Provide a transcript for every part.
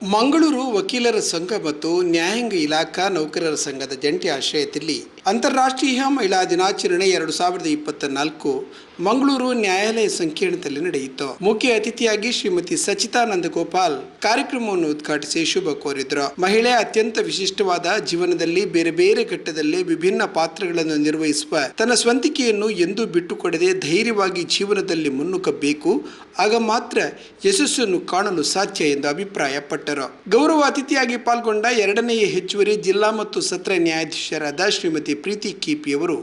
ಮಂಗಳೂರು ವಕೀಲರ ಸಂಘ ಮತ್ತು ನ್ಯಾಯಾಂಗ ಇಲಾಖಾ ನೌಕರರ ಸಂಘದ ಜಂಟಿ ಆಶ್ರಯದಲ್ಲಿ ಅಂತಾರಾಷ್ಟ್ರೀಯ ಮಹಿಳಾ ದಿನಾಚರಣೆ 2024 ಮಂಗಳೂರು ನ್ಯಾಯಾಲಯ ಸಂಕೀರ್ಣದಲ್ಲಿ ನಡೆಯಿತು. ಮುಖ್ಯ ಅತಿಥಿಯಾಗಿ ಶ್ರೀಮತಿ ಸಚಿತಾನಂದ ಗೋಪಾಲ್ ಕಾರ್ಯಕ್ರಮವನ್ನು ಉದ್ಘಾಟಿಸಿ ಶುಭ ಕೋರಿದರು. ಮಹಿಳೆ ಅತ್ಯಂತ ವಿಶಿಷ್ಟವಾದ ಜೀವನದಲ್ಲಿ ಬೇರೆ ಬೇರೆ ಘಟ್ಟದಲ್ಲಿ ವಿಭಿನ್ನ ಪಾತ್ರಗಳನ್ನು ನಿರ್ವಹಿಸುವ ತನ್ನ ಸ್ವಂತಿಕೆಯನ್ನು ಎಂದೂ ಬಿಟ್ಟುಕೊಡದೆ ಧೈರ್ಯವಾಗಿ ಜೀವನದಲ್ಲಿ ಮುನ್ನುಗ್ಗಬೇಕು. ಆಗ ಮಾತ್ರ ಯಶಸ್ಸನ್ನು ಕಾಣಲು ಸಾಧ್ಯ ಎಂದು ಅಭಿಪ್ರಾಯಪಟ್ಟರು. ಗೌರವ ಅತಿಥಿಯಾಗಿ ಪಾಲ್ಗೊಂಡ 2ನೇ ಹೆಚ್ಚುವರಿ ಜಿಲ್ಲಾ ಮತ್ತು ಸತ್ರ ನ್ಯಾಯಾಧೀಶರಾದ ಶ್ರೀಮತಿ ಪ್ರೀತಿ ಕಿಪಿಯವರು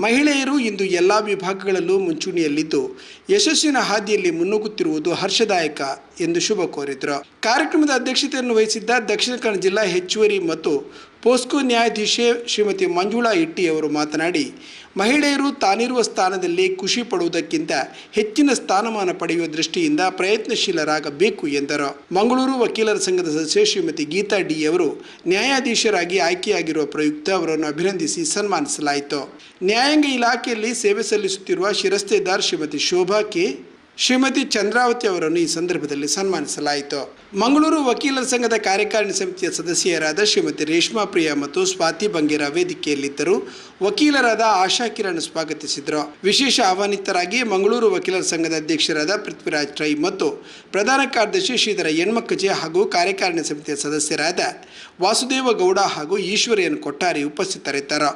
ಮಹಿಳೆಯರು ಇಂದು ಎಲ್ಲ ವಿಭಾಗಗಳಲ್ಲೂ ಮುಂಚೂಣಿಯಲ್ಲಿದ್ದು ಯಶಸ್ಸಿನ ಹಾದಿಯಲ್ಲಿ ಮುನ್ನುಗ್ಗುತ್ತಿರುವುದು ಹರ್ಷದಾಯಕ ಎಂದು ಶುಭ ಕೋರಿದರು. ಕಾರ್ಯಕ್ರಮದ ಅಧ್ಯಕ್ಷತೆಯನ್ನು ವಹಿಸಿದ್ದ ದಕ್ಷಿಣ ಕನ್ನಡ ಜಿಲ್ಲಾ ಹೆಚ್ಚುವರಿ ಮತ್ತು ಪೋಸ್ಕೋ ನ್ಯಾಯಾಧೀಶೆ ಶ್ರೀಮತಿ ಮಂಜುಳಾ ಇಟ್ಟಿ ಅವರು ಮಾತನಾಡಿ, ಮಹಿಳೆಯರು ತಾನಿರುವ ಸ್ಥಾನದಲ್ಲಿ ಖುಷಿ ಪಡುವುದಕ್ಕಿಂತ ಹೆಚ್ಚಿನ ಸ್ಥಾನಮಾನ ಪಡೆಯುವ ದೃಷ್ಟಿಯಿಂದ ಪ್ರಯತ್ನಶೀಲರಾಗಬೇಕು ಎಂದರು. ಮಂಗಳೂರು ವಕೀಲರ ಸಂಘದ ಸದಸ್ಯೆ ಶ್ರೀಮತಿ ಗೀತಾ ಡಿ ಅವರು ನ್ಯಾಯಾಧೀಶರಾಗಿ ಆಯ್ಕೆಯಾಗಿರುವ ಪ್ರಯುಕ್ತ ಅವರನ್ನು ಅಭಿನಂದಿಸಿ ಸನ್ಮಾನಿಸಲಾಯಿತು. ನ್ಯಾಯಾಂಗ ಇಲಾಖೆಯಲ್ಲಿ ಸೇವೆ ಸಲ್ಲಿಸುತ್ತಿರುವ ಶಿರಸ್ತೇದಾರ್ ಶ್ರೀಮತಿ ಶೋಭಾ ಕೆ, ಶ್ರೀಮತಿ ಚಂದ್ರಾವತಿ ಅವರನ್ನು ಈ ಸಂದರ್ಭದಲ್ಲಿ ಸನ್ಮಾನಿಸಲಾಯಿತು. ಮಂಗಳೂರು ವಕೀಲರ ಸಂಘದ ಕಾರ್ಯಕಾರಿಣಿ ಸಮಿತಿಯ ಸದಸ್ಯರಾದ ಶ್ರೀಮತಿ ರೇಷ್ಮಾ ಪ್ರಿಯಾ ಮತ್ತು ಸ್ವಾತಿ ಬಂಗೇರ ವೇದಿಕೆಯಲ್ಲಿದ್ದರು. ವಕೀಲರಾದ ಆಶಾ ಕಿರಣ್ ಸ್ವಾಗತಿಸಿದರು. ವಿಶೇಷ ಆಹ್ವಾನಿತರಾಗಿ ಮಂಗಳೂರು ವಕೀಲರ ಸಂಘದ ಅಧ್ಯಕ್ಷರಾದ ಪೃಥ್ವಿರಾಜ್ ಟ್ರೈ ಮತ್ತು ಪ್ರಧಾನ ಕಾರ್ಯದರ್ಶಿ ಶ್ರೀಧರ ಯಣ್ಮಕ್ಕಜೆ ಹಾಗೂ ಕಾರ್ಯಕಾರಿಣಿ ಸಮಿತಿಯ ಸದಸ್ಯರಾದ ವಾಸುದೇವ ಗೌಡ ಹಾಗೂ ಈಶ್ವರಿಯನ್ ಕೊಟ್ಟಾರಿ ಉಪಸ್ಥಿತರಿದ್ದರು.